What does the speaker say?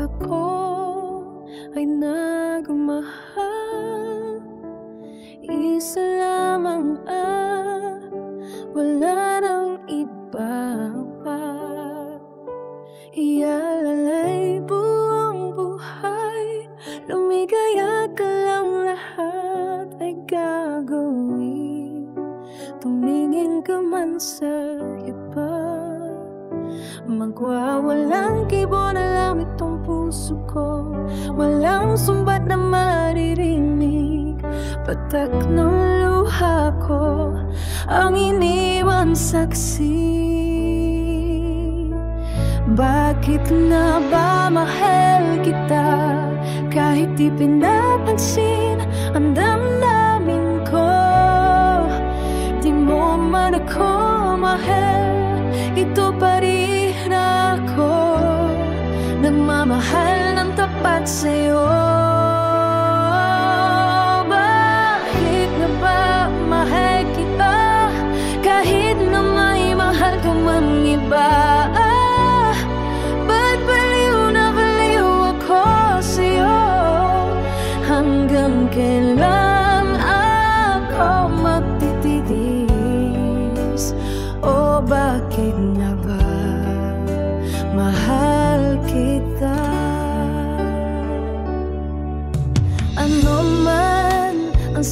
ako ay nagmahal, isa lamang wala nang iba pa. Ialalay buong buhay, lumigaya ka lang, lahat ay gagawin. Tumingin ka man sa iba, magwawalang kibo na lang itong puso ko. Walang sumbat na maririnig, patak ng luha ko ang iniwan saksi. Bakit na ba mahal kita kahit di pinapansin ang damdamin ko? Di mo man ako mahal, ito pa rin ako, nagmamahal ng tapat sa'yo. Bakit na ba mahal kita kahit na may mahal ka mang iba? Ba't baliw na baliw ako sa'yo? Hanggang kailan ako magtitiis? O bakit na ba mahal kita? Ano man ang